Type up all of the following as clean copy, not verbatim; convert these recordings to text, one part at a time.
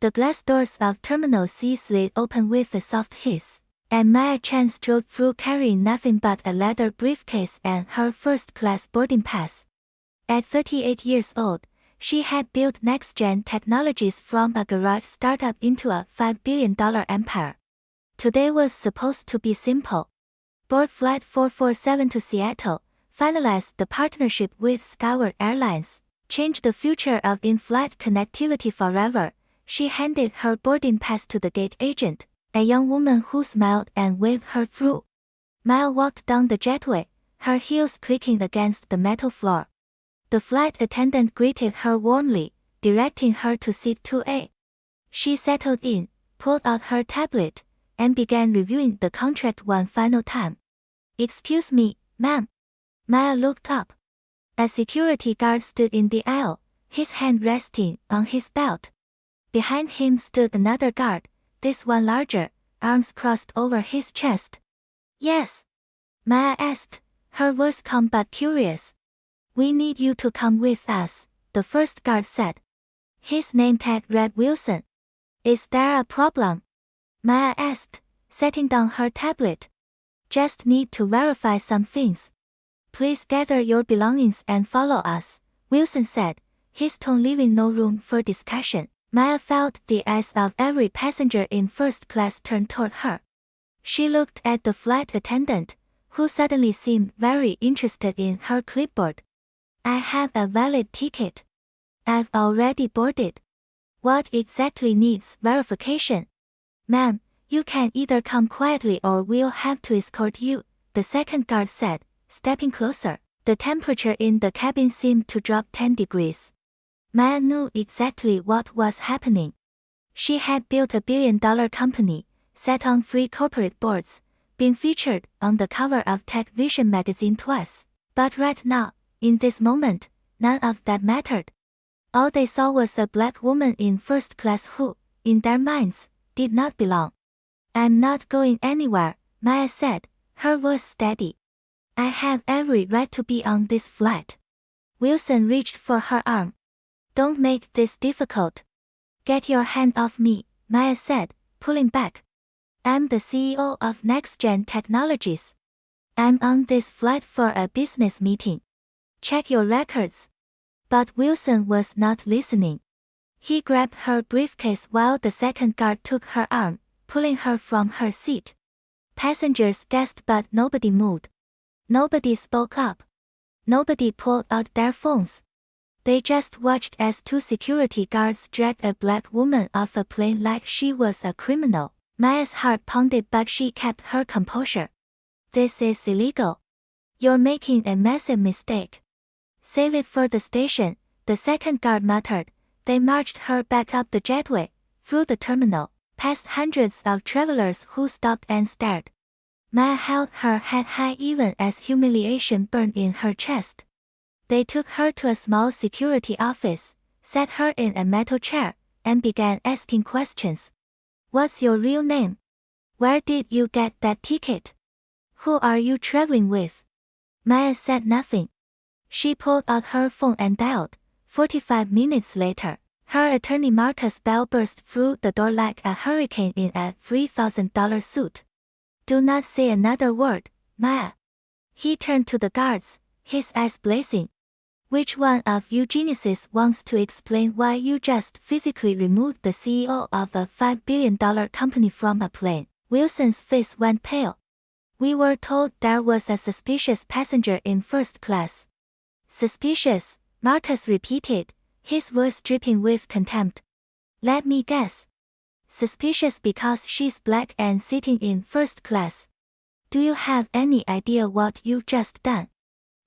The glass doors of Terminal C slid open with a soft hiss, and Maya Chen strode through carrying nothing but a leather briefcase and her first-class boarding pass. At 38 years old, she had built next-gen technologies from a garage startup into a $5 billion empire. Today was supposed to be simple. Board Flight 447 to Seattle, finalize the partnership with Skyward Airlines, change the future of in-flight connectivity forever. She handed her boarding pass to the gate agent, a young woman who smiled and waved her through. Maya walked down the jetway, her heels clicking against the metal floor. The flight attendant greeted her warmly, directing her to seat 2A. She settled in, pulled out her tablet, and began reviewing the contract one final time. "Excuse me, ma'am." Maya looked up. A security guard stood in the aisle, his hand resting on his belt. Behind him stood another guard, this one larger, arms crossed over his chest. "Yes?" Maya asked, her voice calm but curious. "We need you to come with us," the first guard said. His name tag read Wilson. "Is there a problem?" Maya asked, setting down her tablet. "Just need to verify some things." "Please gather your belongings and follow us," Wilson said, his tone leaving no room for discussion. Maya felt the eyes of every passenger in first class turn toward her. She looked at the flight attendant, who suddenly seemed very interested in her clipboard. "I have a valid ticket. I've already boarded. What exactly needs verification?" "Ma'am, you can either come quietly or we'll have to escort you," the second guard said, stepping closer. The temperature in the cabin seemed to drop 10 degrees. Maya knew exactly what was happening. She had built a billion-dollar company, sat on 3 corporate boards, been featured on the cover of Tech Vision magazine twice. But right now, in this moment, none of that mattered. All they saw was a black woman in first class who, in their minds, did not belong. "I'm not going anywhere," Maya said, her voice steady. "I have every right to be on this flight." Wilson reached for her arm. "Don't make this difficult." "Get your hand off me," Maya said, pulling back. "I'm the CEO of Next Gen Technologies. I'm on this flight for a business meeting. Check your records." But Wilson was not listening. He grabbed her briefcase while the second guard took her arm, pulling her from her seat. Passengers gasped but nobody moved. Nobody spoke up. Nobody pulled out their phones. They just watched as 2 security guards dragged a black woman off a plane like she was a criminal. Maya's heart pounded but she kept her composure. "This is illegal. You're making a massive mistake. Save it for the station," the second guard muttered. They marched her back up the jetway, through the terminal, past hundreds of travelers who stopped and stared. Maya held her head high even as humiliation burned in her chest. They took her to a small security office, sat her in a metal chair, and began asking questions. "What's your real name? Where did you get that ticket? Who are you traveling with?" Maya said nothing. She pulled out her phone and dialed. 45 minutes later, her attorney Marcus Bell burst through the door like a hurricane in a $3,000 suit. "Do not say another word, Maya." He turned to the guards, his eyes blazing. "Which one of you geniuses wants to explain why you just physically removed the CEO of a $5 billion company from a plane?" Wilson's face went pale. "We were told there was a suspicious passenger in first class." "Suspicious?" Marcus repeated, his voice dripping with contempt. "Let me guess. Suspicious because she's black and sitting in first class. Do you have any idea what you just done?"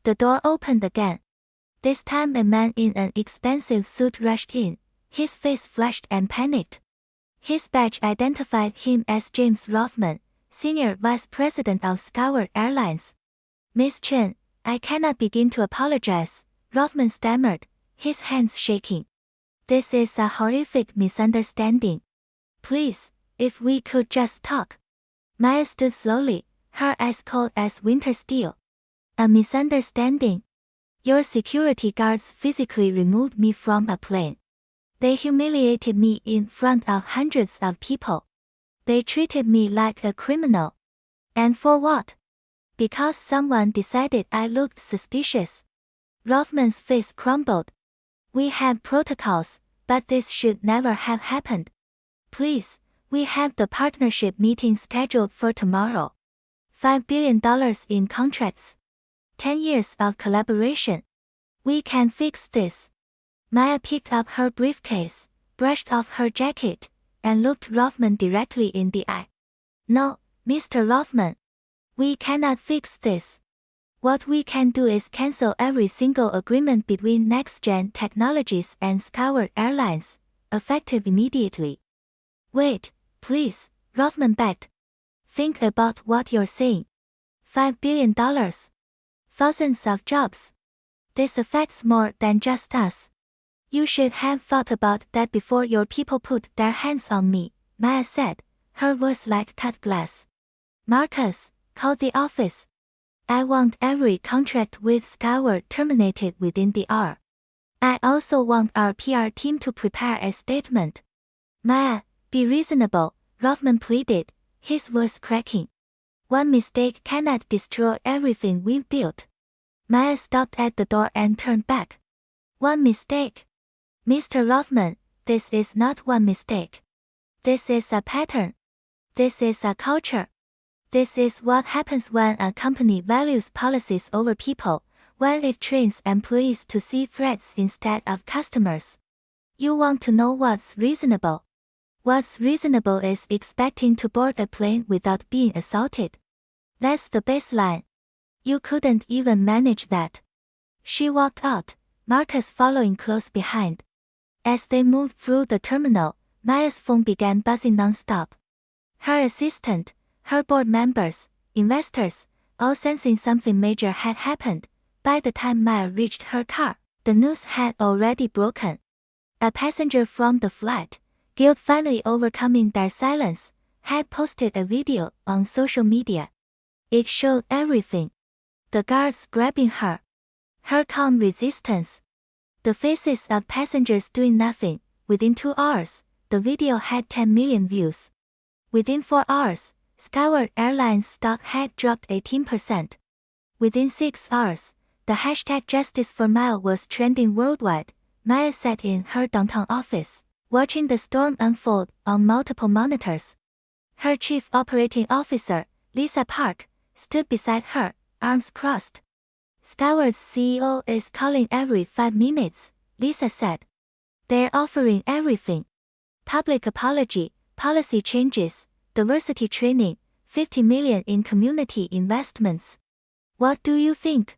The door opened again. This time a man in an expensive suit rushed in, his face flushed and panicked. His badge identified him as James Rothman, Senior Vice President of Skyward Airlines. "Miss Chen, I cannot begin to apologize," Rothman stammered, his hands shaking. "This is a horrific misunderstanding. Please, if we could just talk." Maya stood slowly, her eyes cold as winter steel. "A misunderstanding? Your security guards physically removed me from a plane. They humiliated me in front of hundreds of people. They treated me like a criminal. And for what? Because someone decided I looked suspicious. Rothman's face crumbled. We have protocols, but this should never have happened. Please, we have the partnership meeting scheduled for tomorrow. $5 billion in contracts. 10 years of collaboration. We can fix this. Maya picked up her briefcase, brushed off her jacket, and looked Rothman directly in the eye. No, Mr. Rothman. We cannot fix this. What we can do is cancel every single agreement between next-gen technologies and Skyward Airlines, effective immediately. Wait, please, Rothman begged. Think about what you're saying. $5 billion. Thousands of jobs. This affects more than just us. You should have thought about that before your people put their hands on me, Maya said, her voice like cut glass. Marcus, call the office. I want every contract with Skyward terminated within the hour. I also want our PR team to prepare a statement. Maya, be reasonable, Rothman pleaded, his voice cracking. One mistake cannot destroy everything we've built. Maya stopped at the door and turned back. One mistake? Mr. Rothman, this is not one mistake. This is a pattern. This is a culture. This is what happens when a company values policies over people, when it trains employees to see threats instead of customers. You want to know what's reasonable. What's reasonable is expecting to board a plane without being assaulted. That's the baseline. You couldn't even manage that. She walked out, Marcus following close behind. As they moved through the terminal, Maya's phone began buzzing non-stop. Her assistant, her board members, investors, all sensing something major had happened. By the time Maya reached her car, the news had already broken. A passenger from the flight, guilt finally overcoming their silence, had posted a video on social media. It showed everything. The guards grabbing her. Her calm resistance. The faces of passengers doing nothing. Within 2 hours, the video had 10 million views. Within 4 hours, Skyward Airlines stock had dropped 18%. Within 6 hours, the hashtag Justice for Maya was trending worldwide. Maya sat in her downtown office, watching the storm unfold on multiple monitors. Her chief operating officer, Lisa Park, stood beside her, arms crossed. Skyward's CEO is calling every 5 minutes, Lisa said. They're offering everything. Public apology, policy changes, diversity training, 50 million in community investments. What do you think?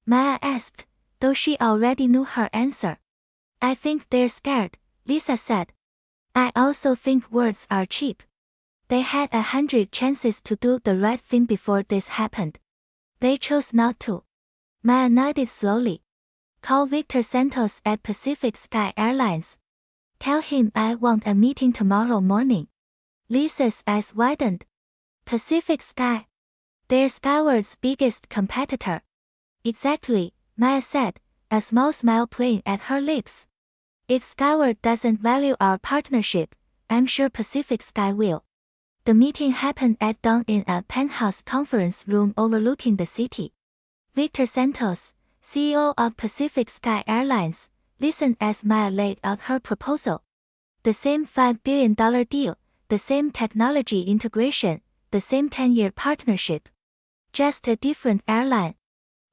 Maya asked, though she already knew her answer. I think they're scared, Lisa said. I also think words are cheap. They had 100 chances to do the right thing before this happened. They chose not to. Maya nodded slowly. Call Victor Santos at Pacific Sky Airlines. Tell him I want a meeting tomorrow morning. Lisa's eyes widened. Pacific Sky. They're Skyward's biggest competitor. Exactly, Maya said, a small smile playing at her lips. If Skyward doesn't value our partnership, I'm sure Pacific Sky will. The meeting happened at dawn in a penthouse conference room overlooking the city. Victor Santos, CEO of Pacific Sky Airlines, listened as Maya laid out her proposal. The same $5 billion deal, the same technology integration, the same 10-year partnership. Just a different airline.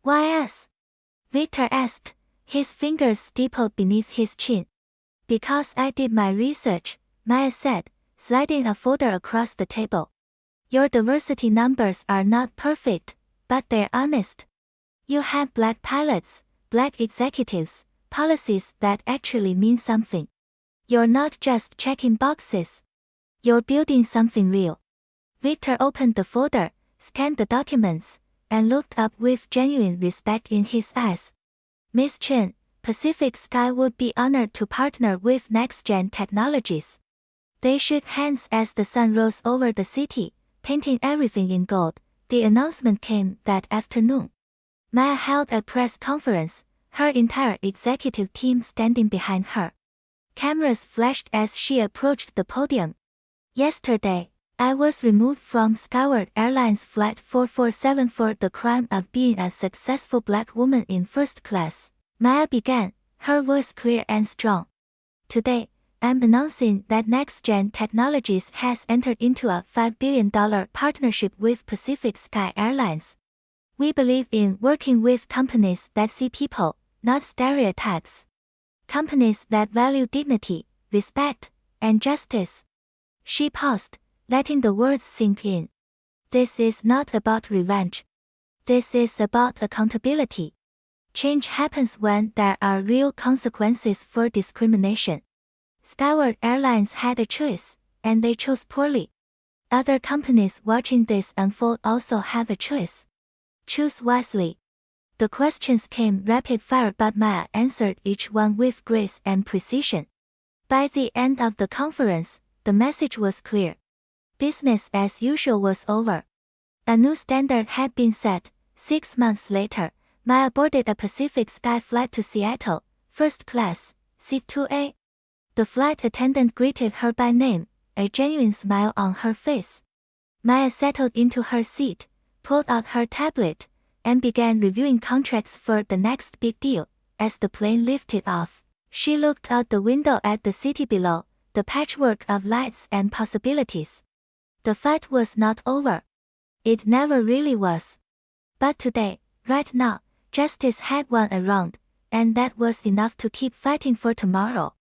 Why us? Victor asked, his fingers stippled beneath his chin. Because I did my research, Maya said, sliding a folder across the table. Your diversity numbers are not perfect, but they're honest. You have black pilots, black executives, policies that actually mean something. You're not just checking boxes. You're building something real. Victor opened the folder, scanned the documents, and looked up with genuine respect in his eyes. Miss Chen, Pacific Sky would be honored to partner with next-gen technologies. They shook hands as the sun rose over the city, painting everything in gold. The announcement came that afternoon. Maya held a press conference, her entire executive team standing behind her. Cameras flashed as she approached the podium. Yesterday, I was removed from Skyward Airlines Flight 447 for the crime of being a successful black woman in first class, Maya began, her voice clear and strong. Today, I'm announcing that NextGen Technologies has entered into a $5 billion partnership with Pacific Sky Airlines. We believe in working with companies that see people, not stereotypes. Companies that value dignity, respect, and justice. She paused, letting the words sink in. This is not about revenge. This is about accountability. Change happens when there are real consequences for discrimination. Skyward Airlines had a choice, and they chose poorly. Other companies watching this unfold also have a choice. Choose wisely. The questions came rapid fire, but Maya answered each one with grace and precision. By the end of the conference, the message was clear. Business as usual was over. A new standard had been set. 6 months later, Maya boarded a Pacific Sky flight to Seattle, first class, seat 2A. The flight attendant greeted her by name, a genuine smile on her face. Maya settled into her seat, pulled out her tablet, and began reviewing contracts for the next big deal. As the plane lifted off, she looked out the window at the city below, the patchwork of lights and possibilities. The fight was not over. It never really was. But today, right now, justice had won a round, and that was enough to keep fighting for tomorrow.